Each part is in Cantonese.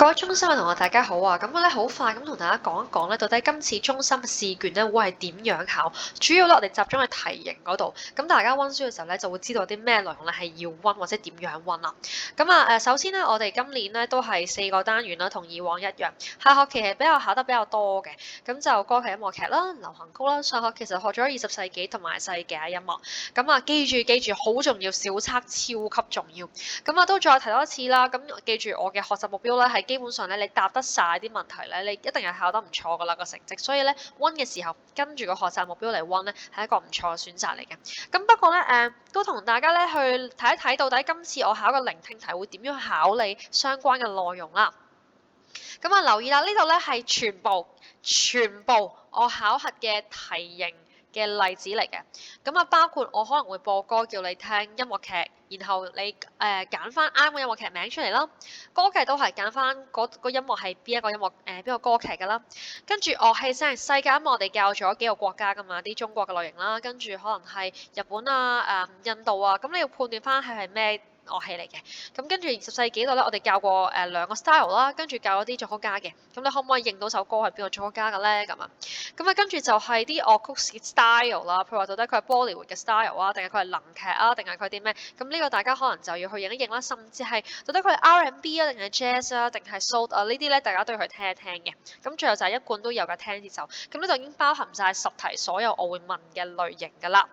各位中心嘅同學，大家好啊！咁我咧好快咁同大家講一講咧，到底今次中心嘅試卷咧會係點樣考？主要咧我哋集中喺題型嗰度，咁大家温書嘅時候咧就會知道啲咩內容咧係要温或者點樣温啦。首先咧我哋今年咧都係4個單元啦，同以往一樣。下學期係考得比較多嘅，咁就歌劇音樂劇啦、流行曲啦。上學其實學咗20世紀同埋世紀音樂。記住好重要，小測超級重要。都再提多一次啦。咁記住我嘅學習目標咧係基本上咧，你答得晒啲問題咧，你一定係考得唔錯噶啦個成績。所以咧温嘅時候跟住個學習目標嚟温咧，係一個唔錯嘅選擇嚟嘅。咁不過咧都同大家咧去睇一睇到底今次我考嘅聆聽題會點樣考你相關嘅內容啦。留意啦，呢度咧係全部我考核嘅題型嘅例子嚟嘅。包括我可能會播歌叫你聽音樂劇，然後你揀翻啱嘅音樂劇名出嚟啦。歌劇都係揀翻個音樂係邊一個音樂邊個歌劇㗎啦。跟住樂器先係世界音樂，我哋教咗幾個國家㗎嘛，啲中國嘅類型啦，跟住可能係日本啊、印度啊，咁你要判斷翻係咩樂器嚟嘅。咁跟住20世紀度咧，我哋教過2個 style 啦，跟住教咗啲作曲家嘅。咁你可唔可以認到首歌係邊個作曲家嘅咧？跟住就係啲樂曲 style 啦，譬如話到底佢係 Bollywood 嘅 style 啊，定係佢係能劇啊，定係佢啲咩？咁呢個大家可能就要去認一認啦，甚至係到底佢係 R&B 啊，定係 Jazz 啊，定係 Soul 啊？呢啲咧大家都要去聽一聽嘅。咁最後就係一貫都有嘅聽節奏。咁呢度已經包含晒10題所有我會問嘅類型㗎啦。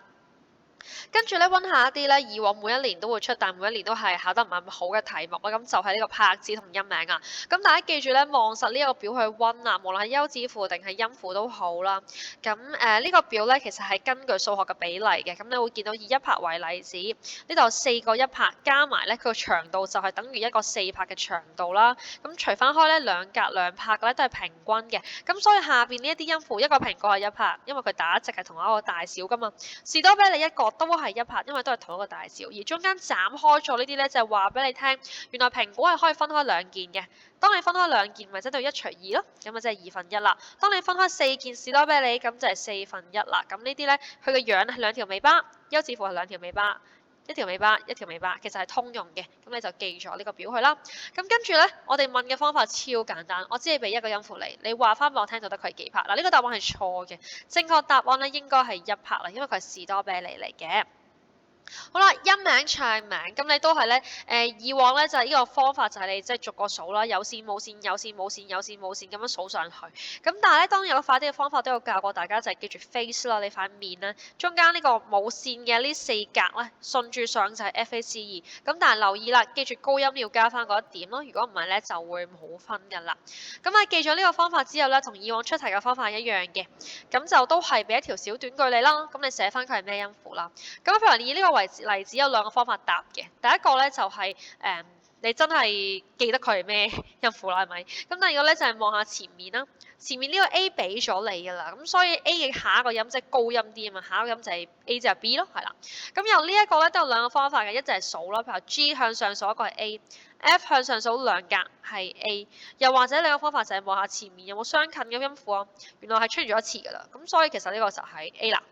跟住咧温下一啲咧，以往每一年都會出，但每一年都係考得唔係咁好嘅題目啦。咁就係呢個拍子同音名啊。咁大家記住咧，望實呢一個表去温啊，無論係休止符定係音符都好啦。呢個表咧其實係根據數學嘅比例嘅。咁你會見到以1拍為例子，呢度有4個1拍加埋咧，佢個長度就係等於一個4拍嘅長度啦。咁除翻開咧2格2拍嘅咧都係平均嘅。咁所以下邊呢一啲音符一個蘋果係1拍，因為佢打直係同一個大小噶嘛。士多啤梨一個都係1拍，因為都係同一個大小。而中間斬開咗呢啲咧，就係話俾你聽，原來蘋果係可以分開2件嘅。當你分開2件，咪即係1除2咯，咁啊即係1/2啦。當你分開4件士多啤梨，咁就係1/4啦。咁呢啲咧，佢嘅樣係2條尾巴，休止符係2條尾巴。一條尾巴，一條尾巴，其實係通用嘅，咁你就記咗呢個表去啦。咁跟住咧，我哋問嘅方法超簡單，我只係俾一個音符你話翻俾我聽到得佢係幾拍。嗱，呢個答案係錯嘅，正確答案咧應該係1拍啦，因為佢係士多啤梨嚟嘅。好啦，音名唱名，咁你都係咧，以往咧就係呢個方法就係你即係逐個數啦，有線冇線，有線冇線，有線冇線咁樣數上去。咁但係咧，當然有個快啲嘅方法都有教過大家，就係記住 face 啦，你塊面咧中間呢個冇線嘅呢4格咧順住上就係 FACE。咁但係留意啦，記住高音要加翻嗰1點咯，如果唔係咧就會冇分㗎啦。記咗呢個方法之後咧，同以往出題嘅方法一樣嘅，咁就都係俾一條小短句你啦，咁你寫翻佢係咩音符啦。譬如以呢個例子有2個方法答嘅，第一個咧就係你真係記得佢係咩音符啦，係咪？咁第二個咧就係望下前面啦，前面呢個 A 俾咗你㗎啦，咁所以 A 嘅下一個音即係高音啲啊嘛，下一個音就係 A 就係 B 咯，係啦。由呢一個咧都有2個方法嘅，一就係數啦，譬如 G 向上數一個係 A，F 向上數2格係 A，又或者另一個方法就係望下前面有冇相近嘅音符啊，原來係出現咗一次㗎啦，咁所以其實呢個就係 A 啦。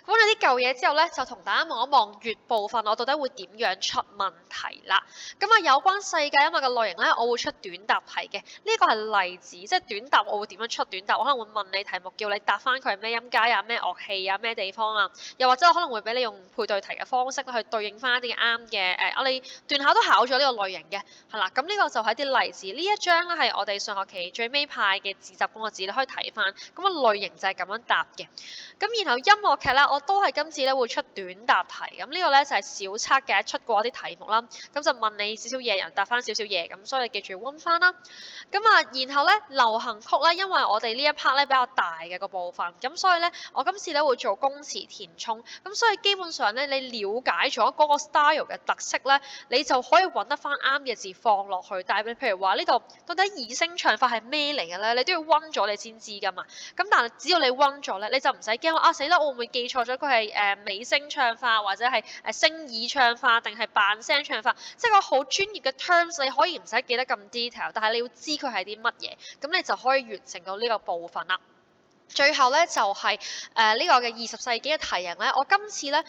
揾咗啲舊嘢之後咧，就同大家望一望月部分，我到底會點樣出問題啦？有關世界音樂嘅類型咧，我會出短答題嘅。呢個係例子，即係短答我會點樣出短答？我可能會問你題目，叫你答翻佢係咩音階啊、咩樂器啊、咩地方啊，又或者我可能會俾你用配對題嘅方式去對應翻一啲啱嘅我哋段考都考咗呢個類型嘅，係啦。咁呢個就係一啲例子。呢一張咧係我哋上學期最尾派嘅自習工作紙，你可以睇翻。類型就係咁樣答嘅。然後音樂劇咧，我都係今次咧會出短答題，呢個咧就係小測嘅出過啲題目啦，就問你少少嘢，人答翻少少嘢，咁所以你記住温翻啦。然後咧流行曲咧，因為我哋呢一 part 咧比較大嘅個部分，咁所以咧我今次咧會做公詞填充，咁所以基本上咧你了解咗嗰個 style 嘅特色咧，你就可以揾得翻啱嘅字放落去。但係譬如話呢度到底二聲唱法係咩嚟嘅咧？你都要温咗你先知㗎嘛。但係只要你温咗咧，你就唔使驚啊死啦！我會唔會記錯咗佢係尾聲唱法，或者係聲耳唱法，定係扮聲唱法？即係個好專業嘅 terms，你可以唔使記得咁 detail，但係你要知佢係啲乜嘢，咁你就可以完成到呢個部分啦。最後咧就係呢個嘅20世紀嘅題型咧，我今次咧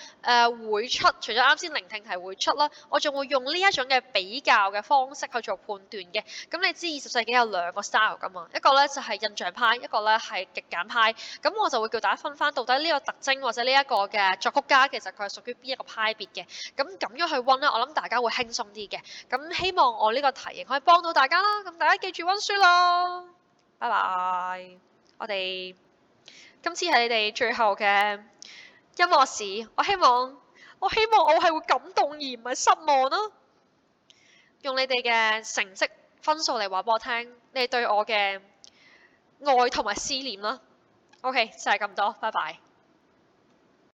會出，除咗啱先聆聽題會出啦，我仲會用呢一種嘅比較嘅方式去做判斷嘅。咁你知20世紀有兩個 style 噶嘛，一個咧就係印象派，一個咧係極簡派。咁我就會叫大家分翻到底呢個特徵或者呢一個嘅作曲家其實佢係屬於邊一個派別嘅。咁樣去温咧，我諗大家會輕鬆啲嘅。咁希望我呢個題型可以幫到大家啦。咁大家記住温書咯，拜拜，我哋。今次係你哋最後嘅音樂史，我希望我係會感動而唔係失望咯。用你哋嘅成績分數嚟話俾我聽，你哋對我嘅愛同埋思念啦。OK，就係咁多，拜拜。